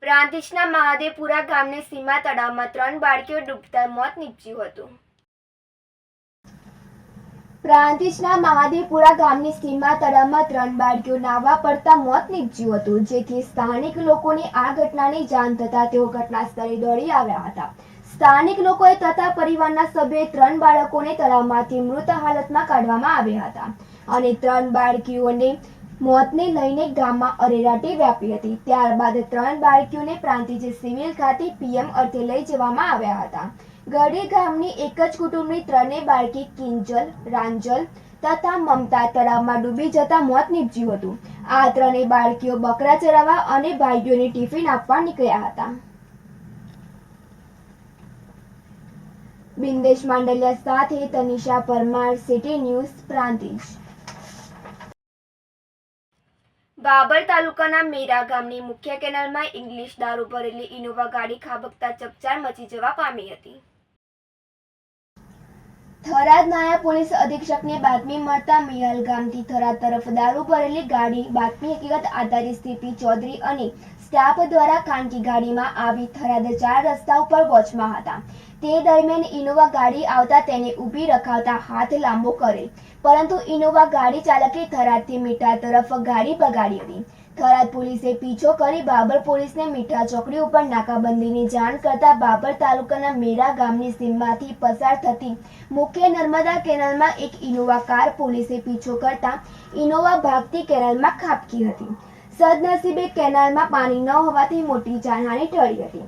પ્રાંતિજના મહાદેવપુરા ગામની સીમા તળાવમાં 3 બાળકીઓ ડૂબતા મોત નીપજ્યું હતું. પ્રાંતિજના મહાદેવપુરા ગામની સીમા તળાવમાં 3 બાળકીઓ નાહવા પડતા મોત નીપજ્યું હતું, જેથી સ્થાનિક લોકોને આ ઘટનાની જાણ થતાં તેઓ ઘટના સ્થળે દોડી આવ્યા હતા. સ્થાનિક લોકોએ તથા પરિવારના સભ્યોએ 3 બાળકોને તળાવમાંથી મૃત હાલતમાં કાઢવામાં આવ્યા હતા અને 3 બાળકીઓને મોતને લઈને ગામમાં અરેરાટી વ્યાપી હતી. ત્યારબાદ 3 બાળકીઓને પ્રાંતિજ સિવિલ ખાતે પીએમ અર્થે લઈ જવામાં આવ્યા હતા. ગઢી ગામની એક જ કુટુંબની 3 બાળકી કિંજલ, રાંજલ તથા મમતા તળાવમાં ડૂબી જતા મોત નીપજ્યું હતું. આ 3 બાળકીઓ બકરા ચરાવવા અને ભાઈઓને ટિફિન આપવા નીકળ્યા હતા. બિંદેશ માંડલિયા સાથે તનિષા પરમાર, સિટી ન્યૂઝ, પ્રાંતિજ. બાબર તાલુકાના મેરા ગામની મુખ્ય કેનાલમાં ઇંગ્લિશ દારૂ ભરેલી ઇનોવા ગાડી ખાબકતા ચકચાર મચી જવા પામી હતી. થરાદ નાયબ પોલીસ અધિક્ષકને બાતમી મળતા મિયાલ ગામથી થરાદ તરફ દારૂ ભરેલી ગાડી બાતમી હકીકત આધારિત સીપી ચૌધરી અને સ્ટાફ દ્વારા ખાનગી ગાડીમાં આવી થરાદ 4 રસ્તા ઉપર વોચમાં હતા. તે દરમિયાન ઇનોવા ગાડી આવતા તેને ઊભી રખાવતા હાથ લાંબો કરેલ, પરંતુ ઇનોવા ગાડી ચાલકે થરાદથી મીઠા તરફ ગાડી બગાડી હતી. થરાદ પોલીસે પીછો કરી બાબર પોલીસને મીઠા ચોકડી ઉપર નાકાબંધીની જાણ કરતા બાબર તાલુકાના મેરા ગામની સીમમાંથી પસાર થતી મુખ્ય નર્મદા કેનાલમાં એક ઇનોવા કાર પોલીસે પીછો કરતા ઇનોવા ભાગતી કેનાલમાં ખાબકી હતી. સદનસીબે કેનાલમાં પાણી ન હોવાથી મોટી જાનહાનિ ટળી હતી.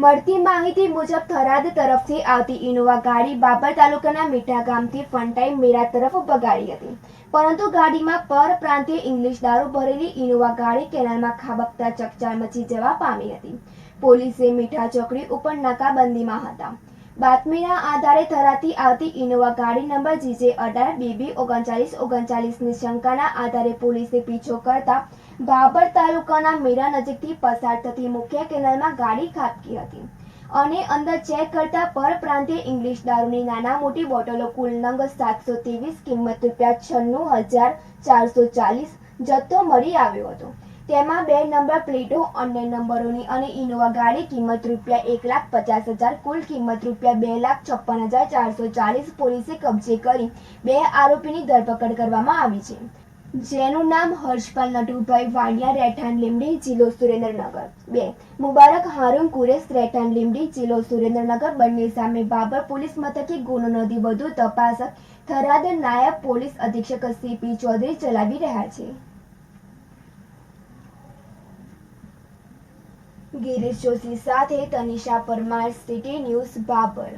મળતી માહિતી મુજબ થરાદ તરફથી આવતી ઇનોવા ગાડી બાબર તાલુકાના મીઠા ગામથી ફંટાઈ મેરા તરફ બગાડી હતી, પરંતુ ગાડીમાં પરપ્રાંતીય ઇંગ્લિશ દારૂ ભરેલી ઇનોવા ગાડી કેનાલમાં ખાબકતા ચકચાર મચી જવા પામી હતી. પોલીસે મીઠા ચોકડી ઉપર નાકાબંધીમાં હતા. બાતમીના આધારે થરાદથી આવતી ઇનોવા ગાડી નંબર GJ18BB 3939ની શંકાના આધારે પોલીસે પીછો કરતા બાબર તાલુકાના મેરા નજીકથી પસાર થતી મુખ્ય કેનાલમાં ગાડી ખાબકી હતી અને અંદર ચેક કરતા પરપ્રાંતીય ઇંગ્લિશ દારૂની નાના મોટી બોટલો કુલ નંગ 723 કિંમત ₹96,440 જથ્થો મળી આવ્યો હતો. તેમાં 2 નંબર પ્લેટો, અન્ય નંબરોની અને ઇનોવા ગાડી કિંમત ₹1,50,000, કુલ કિંમત ₹2,56,440 પોલીસે કબજે કરી 2 આરોપીની ધરપકડ કરવામાં આવી છે, જેનું નામ હર્ષપાલ નટુભાઈ વાણિયા, રહેઠાણ લીંબડી, જિલ્લો સુરેન્દ્રનગર. 2 મુબારક હારૂન કુરેશ, રહેઠાણ લીંબડી, જિલ્લો સુરેન્દ્રનગર. બંને સામે બાબર પોલીસ મથકે ગુનો નોંધી વધુ તપાસ થરાદ નાયબ પોલીસ અધિક્ષક CP ચૌધરી ચલાવી રહ્યા છે. ગિરીશ જોશી સાથે તનિષા પરમાર, સિટી ન્યૂઝ, બાબર.